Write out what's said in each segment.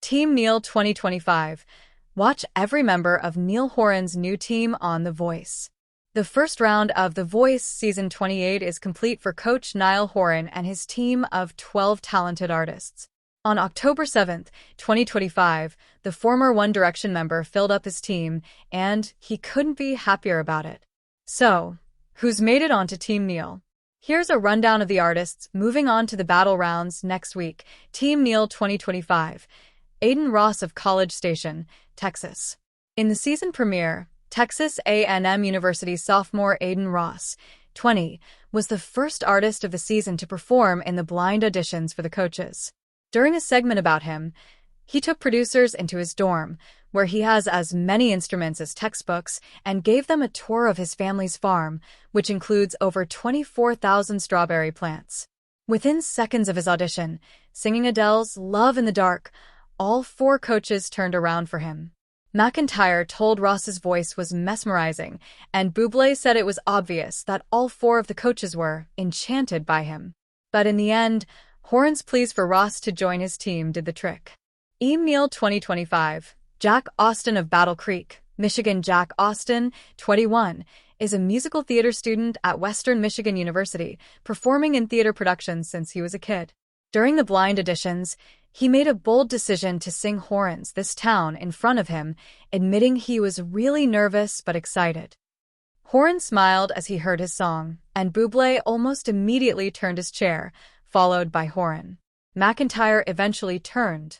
Team Niall 2025. Watch every member of Niall Horan's new team on The Voice. The first round of The Voice Season 28 is complete for coach Niall Horan and his team of 12 talented artists. On October 7, 2025, the former One Direction member filled up his team, and he couldn't be happier about it. So, who's made it onto Team Niall? Here's a rundown of the artists moving on to the battle rounds next week. Team Niall 2025. Aiden Ross of College Station, Texas. In the season premiere, Texas A&M University sophomore Aiden Ross, 20, was the first artist of the season to perform in the blind auditions for the coaches. During a segment about him, he took producers into his dorm, where he has as many instruments as textbooks, and gave them a tour of his family's farm, which includes over 24,000 strawberry plants. Within seconds of his audition, singing Adele's Love in the Dark, all 4 coaches turned around for him. McIntyre told Ross's voice was mesmerizing, and Bublé said it was obvious that all 4 of the coaches were enchanted by him. But in the end, Horan's pleas for Ross to join his team did the trick. Team Niall 2025. Jack Austin of Battle Creek, Michigan. Jack Austin, 21, is a musical theater student at Western Michigan University, performing in theater productions since he was a kid. During the blind auditions, he made a bold decision to sing Horan's This Town in front of him, admitting he was really nervous but excited. Horan smiled as he heard his song, and Bublé almost immediately turned his chair, followed by Horan. McIntyre eventually turned,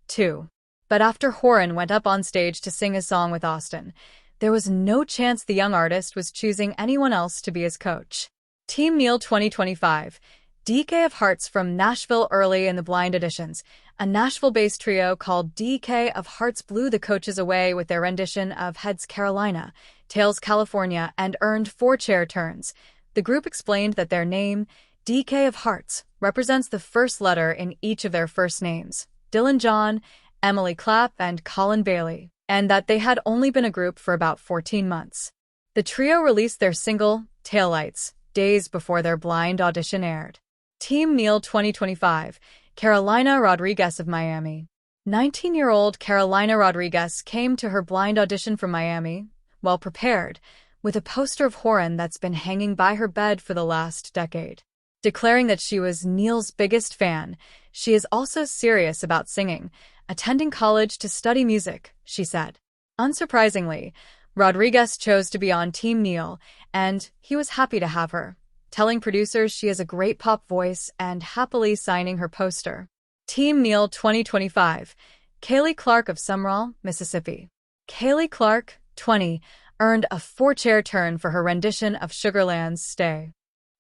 too. But after Horan went up on stage to sing a song with Austin, there was no chance the young artist was choosing anyone else to be his coach. Team Niall 2025. DK of Hearts from Nashville. Early in the blind auditions, a Nashville-based trio called DK of Hearts blew the coaches away with their rendition of Heads Carolina, Tails California, and earned 4 chair turns. The group explained that their name, DK of Hearts, represents the first letter in each of their first names, Dylan John, Emily Clapp, and Colin Bailey, and that they had only been a group for about 14 months. The trio released their single, Taillights, days before their blind audition aired. Team Niall 2025. Carolina Rodriguez of Miami. 19-year-old Carolina Rodriguez came to her blind audition from Miami, well prepared, with a poster of Horan that's been hanging by her bed for the last decade. Declaring that she was Niall's biggest fan, she is also serious about singing, attending college to study music, she said. Unsurprisingly, Rodriguez chose to be on Team Niall, and he was happy to have her, telling producers she has a great pop voice and happily signing her poster. Team Niall 2025. Kaylee Clark of Sumrall, Mississippi. Kaylee Clark, 20, earned a 4-chair turn for her rendition of Sugarland's Stay.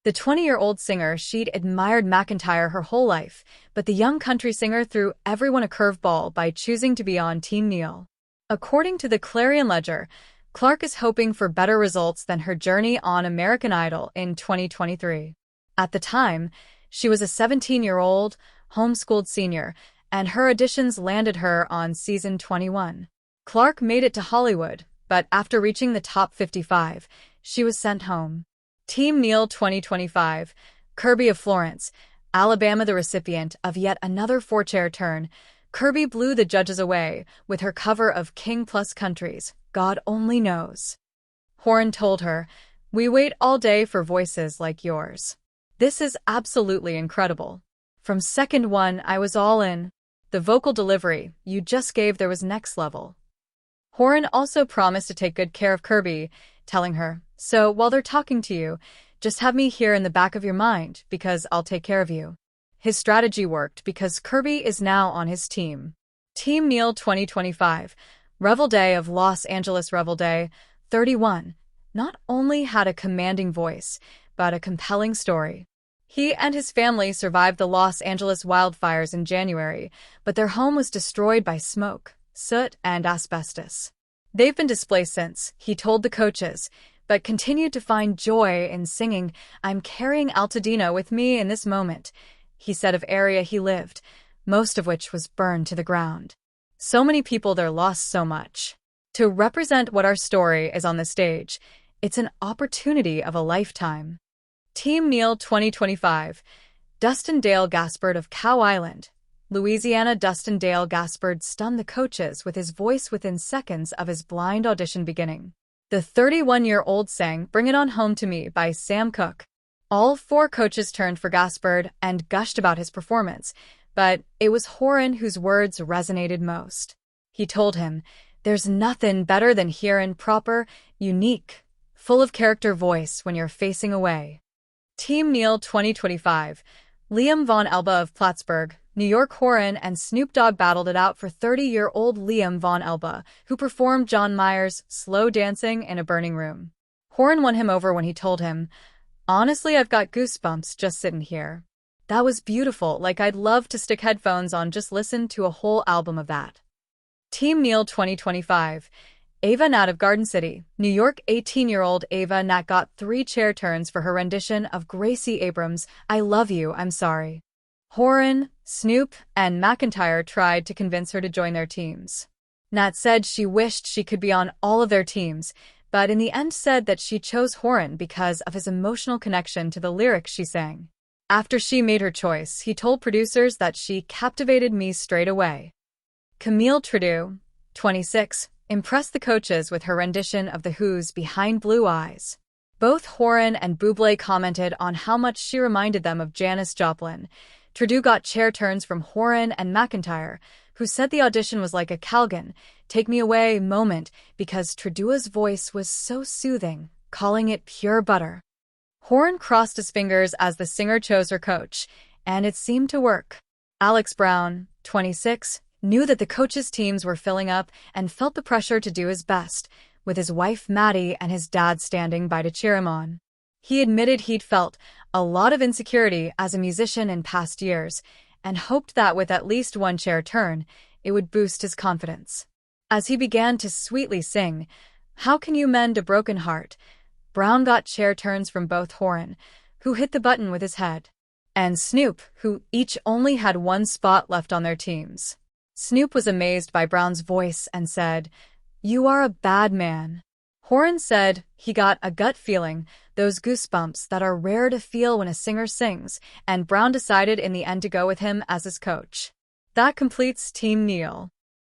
The 20-year-old singer she'd admired McIntyre her whole life, but the young country singer threw everyone a curveball by choosing to be on Team Niall. According to the Clarion Ledger, Clark is hoping for better results than her journey on American Idol in 2023. At the time, she was a 17-year-old, homeschooled senior, and her auditions landed her on season 21. Clark made it to Hollywood, but after reaching the top 55, she was sent home. Team Niall 2025. Kirby of Florence, Alabama. The recipient of yet another 4-chair turn, Kirby blew the judges away with her cover of King Plus Country's God Only Knows. Horan told her, "We wait all day for voices like yours. This is absolutely incredible. From second one, I was all in. The vocal delivery you just gave there was next level." Horan also promised to take good care of Kirby, telling her, "So while they're talking to you, just have me here in the back of your mind because I'll take care of you." His strategy worked because Kirby is now on his team. Team Niall 2025. Revel Day of Los Angeles. Revel Day, 31, not only had a commanding voice, but a compelling story. He and his family survived the Los Angeles wildfires in January, but their home was destroyed by smoke, soot, and asbestos. They've been displaced since, he told the coaches, but continued to find joy in singing, "I'm carrying Altadena with me in this moment," he said of area he lived, most of which was burned to the ground. So many people there lost so much. To represent what our story is on the stage, it's an opportunity of a lifetime. Team Niall 2025. Dustin Dale Gaspard of Cow Island, Louisiana Dustin Dale Gaspard stunned the coaches with his voice within seconds of his blind audition beginning. The 31-year-old sang Bring It On Home to Me by Sam Cooke. All four coaches turned for Gaspard and gushed about his performance, but it was Horan whose words resonated most. He told him, "There's nothing better than hearing proper, unique, full of character voice when you're facing away." Team Niall 2025. Liam Von Elba of Plattsburgh, New York. Horan and Snoop Dogg battled it out for 30-year-old Liam Von Elba, who performed John Mayer's Slow Dancing in a Burning Room. Horan won him over when he told him, "Honestly, I've got goosebumps just sitting here. That was beautiful, like I'd love to stick headphones on, just listen to a whole album of that." Team Niall 2025. Ava Nat of Garden City, New York. 18-year-old Ava Nat got 3 chair turns for her rendition of Gracie Abrams' I Love You, I'm Sorry. Horan, Snoop, and McIntyre tried to convince her to join their teams. Nat said she wished she could be on all of their teams, but in the end said that she chose Horan because of his emotional connection to the lyrics she sang. After she made her choice, he told producers that she captivated me straight away. Camille Trudeau, 26, impressed the coaches with her rendition of The Who's Behind Blue Eyes. Both Horan and Bublé commented on how much she reminded them of Janis Joplin. Trudeau got chair turns from Horan and McIntyre, who said the audition was like a Calgon, take me away moment, because Trudeau's voice was so soothing, calling it pure butter. Horan crossed his fingers as the singer chose her coach, and it seemed to work. Alex Brown, 26, knew that the coaches' teams were filling up and felt the pressure to do his best, with his wife Maddie and his dad standing by to cheer him on. He admitted he'd felt a lot of insecurity as a musician in past years, and hoped that with at least one chair turn, it would boost his confidence. As he began to sweetly sing, How Can You Mend a Broken Heart, Brown got chair turns from both Horan, who hit the button with his head, and Snoop, who each only had one spot left on their teams. Snoop was amazed by Brown's voice and said, "You are a bad man." Horan said he got a gut feeling, those goosebumps that are rare to feel when a singer sings, and Brown decided in the end to go with him as his coach. That completes Team Niall.